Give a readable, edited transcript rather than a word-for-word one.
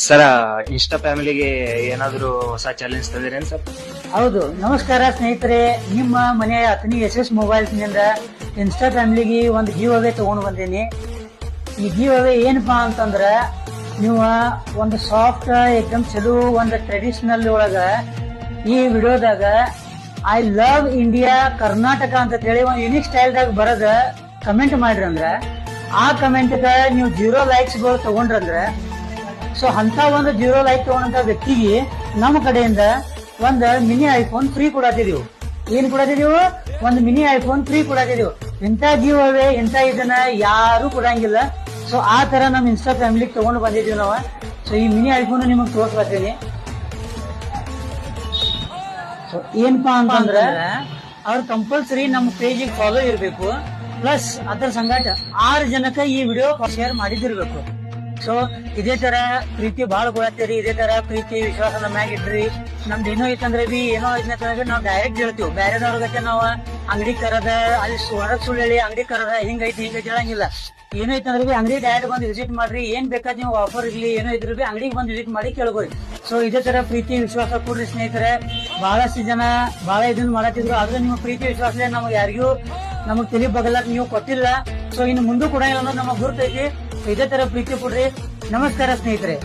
Sir insta ಫ್ಯಾಮಿಲಿಗೆ ಏನಾದ್ರು ಹೊಸ ಚಾಲೆಂಜ್ ತಂದಿರೇನ್ ಸರ್? ಹೌದು, ನಮಸ್ಕಾರ ಸ್ನೇಹಿತರೆ. ನಿಮ್ಮ ಮನೆಯ ಅತನಿ SS ಮೊಬೈಲ್ಸ್ ನಿಂದ ಇನ್ಸ್ಟಾ ಫ್ಯಾಮಿಲಿಗೆ ಒಂದು ಗಿವ್ ಅವೇ ತಗೊಂಡು ಬಂದೀನಿ. ಈ ಗಿವ್ ಅವೇ ಏನಪ್ಪಾ ಅಂತಂದ್ರ, ನೀವು ಒಂದು ಸಾಫ್ಟ್ ಏಕದಮ್ ಚಲೋ ಒಂದು ಟ್ರೆಡಿಷನಲ್ ಒಳಗ ಈ ವಿಡಿಯೋದಾಗ ಐ ಲವ್ ಇಂಡಿಯಾ ಕರ್ನಾಟಕ ಅಂತ ಹೇಳಿ ಒಂದು ಯುನಿಕ್ ಸ್ಟೈಲ್ದಾಗ ಬರದ ಕಮೆಂಟ್ ಮಾಡ್ರಿ ಅಂದ್ರ, ಆ ಕಮೆಂಟ್ ನೀವು 0 ಲೈಕ್ಸ್ ಗಳು ತಗೊಂಡ್ರಂದ್ರ, ಸೊ ಅಂತ ಒಂದು 0 ಲೈಕ್ ತಗೊಂಡಂತ ವ್ಯಕ್ತಿಗೆ ನಮ್ಮ ಕಡೆಯಿಂದ ಒಂದು ಮಿನಿ ಐಫೋನ್ ಫ್ರೀ ಕೊಡತ್ತಿದೀವಿ. ಏನ್ ಕೊಡತ್ತಿದೀವಿ? ಒಂದು ಮಿನಿ ಐಫೋನ್ ಫ್ರೀ ಕೊಡತ್ತಿದೀವಿ. ಇಂಥ ಗಿವ್ ಅವೇ ಇಂಥ ಇದನ್ನ ಯಾರು ಕೊಡಂಗಿಲ್ಲ. ಸೊ ಆ ತರ ನಮ್ ಇನ್ಸ್ಟಾ ಫ್ಯಾಮಿಲಿಗೆ ತಗೊಂಡು ಬಂದಿದೀವಿ ನಾವು. ಸೊ ಈ ಮಿನಿ ಐಫೋನ್ ನಿಮಗ್ ತೋರ್ಸ್ಬರ್ತೀನಿ. ಸೊ ಏನಪ್ಪಾ ಅಂತಂದ್ರ, ಅವ್ರ ಕಂಪಲ್ಸರಿ ನಮ್ಮ ಪೇಜಿಗೆ ಫಾಲೋ ಇರ್ಬೇಕು, ಪ್ಲಸ್ ಅದರ ಸಂಗಾಟ 6 ಜನಕ್ಕೆ ಈ ವಿಡಿಯೋ ಶೇರ್ ಮಾಡಿದಿರ್ಬೇಕು. ಸೊ ಇದೇ ತರ ಪ್ರೀತಿ ಬಾಳ ಕೊಡತ್ತೀರಿ, ಇದೇ ತರ ಪ್ರೀತಿ ವಿಶ್ವಾಸ ನಮ್ಮ ಮ್ಯಾಗ ಇಡ್ರಿ. ನಮ್ದು ಏನೋ ಐತಂದ್ರೆ ಏನೋ ಐತಂದ್ರೆ ನಾವು ಡೈರೆಕ್ಟ್ ಹೇಳ್ತೀವಿ. ಬೇರೆದವ್ರ ಗತೆ ನಾವು ಅಂಗಡಿ ಕರದ ಅಲ್ಲಿ ಹೊರಗ್ ಸುಳ್ಳು ಹೇಳಿ ಅಂಗಡಿ ಕರದ ಹಿಂಗೈತಿ ಹೇಳಂಗಿಲ್ಲ. ಏನೋ ಐತಂದ್ರೆ ಅಂಗಡಿ ಡೈರೆಕ್ಟ್ ಬಂದು ವಿಸಿಟ್ ಮಾಡ್ರಿ. ಏನ್ ಬೇಕಾದ್ ನೀವು ಆಫರ್ ಇರ್ಲಿ ಏನೋ ಇದ್ರು ಅಂಗಡಿಗೆ ಬಂದು ವಿಸಿಟ್ ಮಾಡಿ ಕೇಳ್ಬೋರಿ. ಸೊ ಇದೇ ತರ ಪ್ರೀತಿ ವಿಶ್ವಾಸ ಕೊಡ್ರಿ ಸ್ನೇಹಿತರೆ. ಬಹಳಷ್ಟು ಜನ ಬಹಳ ಇದನ್ನ ಮಾಡತ್ತಿದ್ರು, ಆದ್ರೆ ನಿಮ್ಮ ಪ್ರೀತಿ ವಿಶ್ವಾಸ ನಮ್ಗೆ ಯಾರಿಗೂ ನಮಗ್ ತಲೆ ಬಗಲಕ್ ನೀವು ಕೊಟ್ಟಿಲ್ಲ. ಸೊ ಇನ್ನು ಮುಂದೆ ಕೊಡಂಗಿಲ್ಲ ಅನ್ನೋದು ನಮಗ್ ಗುರ್ತೈತಿ. ಇದೇ ತರ ಪ್ರೀತಿ ಕೊಡ್ರಿ. ನಮಸ್ಕಾರ ಸ್ನೇಹಿತರೆ.